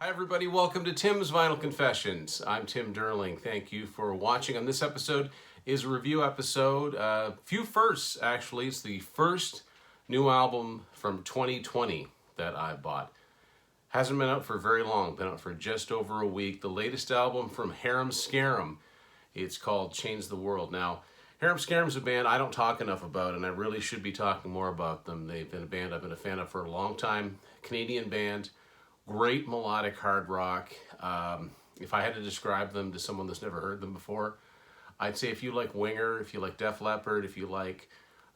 Hi everybody, welcome to Tim's Vinyl Confessions. I'm Tim Derling. Thank you for watching. On this episode is a review episode. Few firsts, actually. It's the first new album from 2020 that I bought. Hasn't been out for very long, been out for just over a week. The latest album from Harem Scarem. It's called Change the World. Now, Harem Scarem is a band I don't talk enough about, and I really should be talking more about them. They've been a band I've been a fan of for a long time. Canadian band. Great melodic hard rock. If I had to describe them to someone that's never heard them before, I'd say if you like Winger, if you like Def Leppard, if you like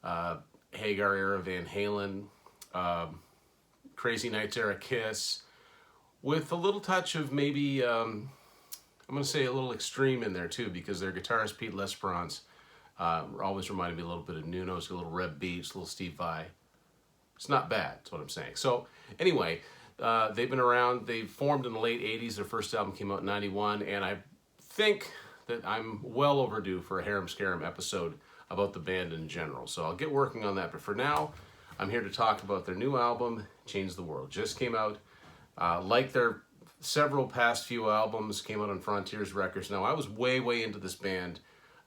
Hagar era Van Halen, Crazy Nights era Kiss, with a little touch of maybe, I'm going to say a little extreme in there too, because their guitarist Pete Lesperance always reminded me a little bit of Nuno's, a little Reb Beats, a little Steve Vai. It's not bad, that's what I'm saying. So anyway, they've been around. They formed in the late 80s. Their first album came out in 91, and I think that I'm well overdue for a Harem Scarem episode about the band in general. So I'll get working on that. But for now, I'm here to talk about their new album, Change the World. Just came out. Like their several past few albums, came out on Frontiers Records. Now, I was way into this band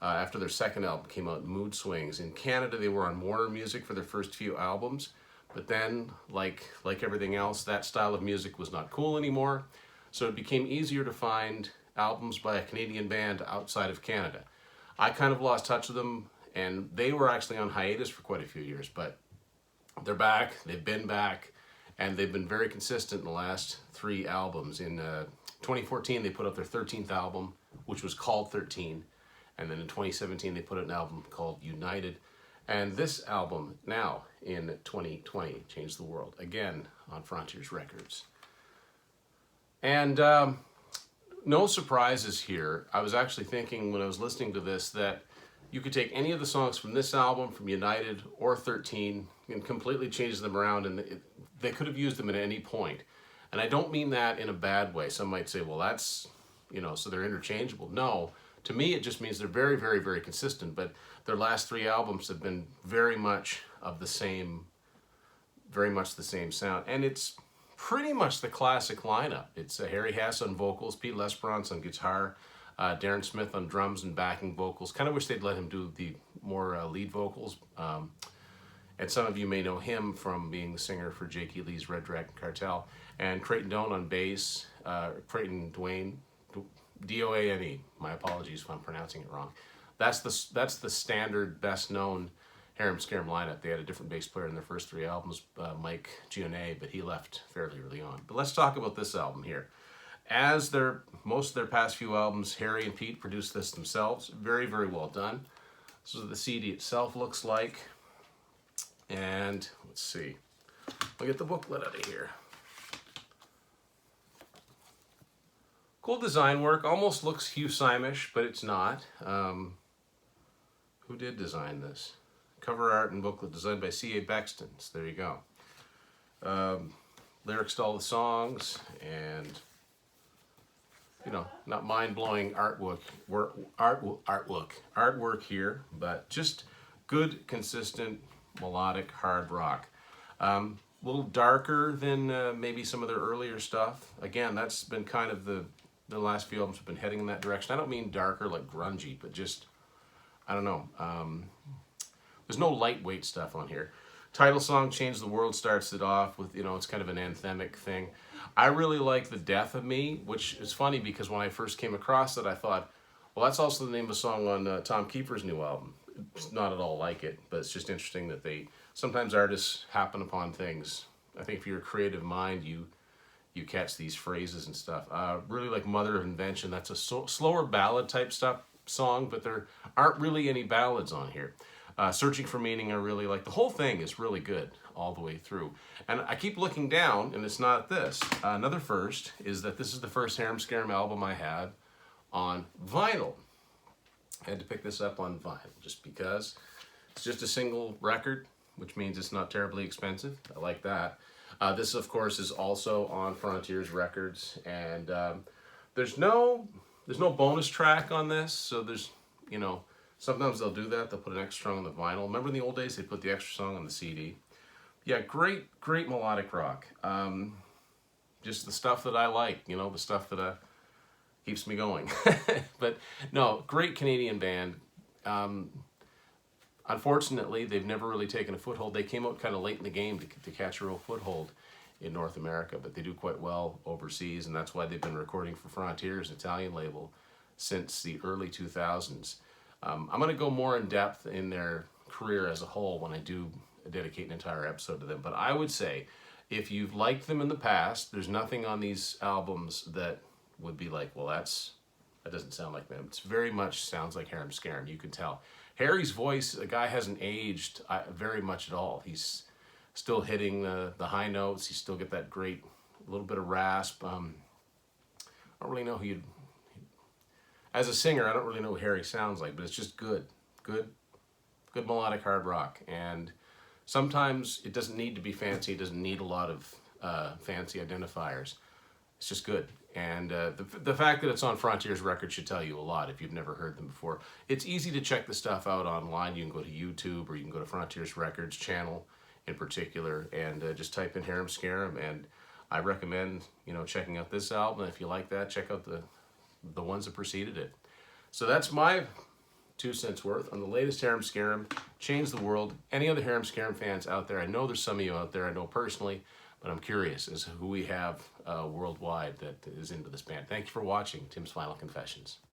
after their second album came out, Mood Swings. In Canada, they were on Warner Music for their first few albums. But then, like everything else, that style of music was not cool anymore. So it became easier to find albums by a Canadian band outside of Canada. I kind of lost touch with them, and they were actually on hiatus for quite a few years. But they're back, they've been back, and they've been very consistent in the last three albums. In 2014, they put up their 13th album, which was called 13. And then in 2017, they put out an album called United. And this album, now in 2020, Changed the World, again on Frontiers Records. And no surprises here. I was actually thinking when I was listening to this that you could take any of the songs from this album, from United or 13, and completely change them around, and they could have used them at any point. And I don't mean that in a bad way. Some might say, well, that's, so they're interchangeable. No. To me, it just means they're very consistent, but their last three albums have been very much the same sound. And it's pretty much the classic lineup. It's Harry Hess on vocals, Pete Lesperance on guitar, Darren Smith on drums and backing vocals. Kind of wish they'd let him do the more lead vocals. And some of you may know him from being the singer for Jakey Lee's Red Dragon Cartel. And Creighton Doane on bass, Creighton Dwayne, D-O-A-N-E. My apologies if I'm pronouncing it wrong. That's the standard, best known Harem Scarem lineup. They had a different bass player in their first three albums, Mike Gione, but he left fairly early on. But let's talk about this album here. As most of their past few albums, Harry and Pete produced this themselves. Very well done. This is what the CD itself looks like. And let's see. I'll get the booklet out of here. Cool design work. Almost looks Hugh Symish, but it's not. Who did design this? Cover art and booklet designed by C.A. Bexton. So there you go. Lyrics to all the songs, and not mind-blowing artwork here, but just good, consistent, melodic hard rock. A little darker than maybe some of their earlier stuff. Again, that's been kind of the last few albums have been heading in that direction. I don't mean darker like grungy, but just, I don't know. There's no lightweight stuff on here. Title song, Change the World, starts it off with, it's kind of an anthemic thing. I really like The Death of Me, which is funny because when I first came across it, I thought, well, that's also the name of a song on Tom Kiefer's new album. It's not at all like it, but it's just interesting that sometimes artists happen upon things. I think if you're a creative mind, you catch these phrases and stuff. Really like Mother of Invention. That's a slower ballad type song, but there aren't really any ballads on here. Searching for Meaning, I really like. The whole thing is really good all the way through. And I keep looking down, and it's not this. Another first is that this is the first Harem Scarem album I had on vinyl. I had to pick this up on vinyl just because it's just a single record, which means it's not terribly expensive. I like that. This, of course, is also on Frontiers Records, and there's no bonus track on this, so there's, sometimes they'll do that. They'll put an extra song on the vinyl. Remember in the old days, they put the extra song on the CD? Yeah, great melodic rock. just the stuff that I like, you know, the stuff that keeps me going. But no, great Canadian band. Unfortunately, they've never really taken a foothold. They came out kind of late in the game to catch a real foothold in North America, but they do quite well overseas, and that's why they've been recording for Frontiers, an Italian label, since the early 2000s. I'm going to go more in depth in their career as a whole when I do dedicate an entire episode to them. But I would say, if you've liked them in the past, there's nothing on these albums that would be like, well, that doesn't sound like them. It's very much sounds like Harem Scarem. You can tell. Harry's voice, the guy hasn't aged very much at all. He's still hitting the high notes. He still get that great little bit of rasp. I don't really know who you'd... As a singer, I don't really know what Harry sounds like, but it's just good melodic hard rock. And sometimes it doesn't need to be fancy. It doesn't need a lot of fancy identifiers. It's just good. And the fact that it's on Frontiers Records should tell you a lot if you've never heard them before. It's easy to check the stuff out online. You can go to YouTube, or you can go to Frontiers Records channel in particular, and just type in Harem Scarem. And I recommend, you know, checking out this album. If you like that, check out the ones that preceded it. So that's my 2 cents worth on the latest Harem Scarem. Changed the world. Any other Harem Scarem fans out there? I know there's some of you out there I know personally, but I'm curious as to who we have worldwide that is into this band. Thank you for watching Tim's Final Confessions.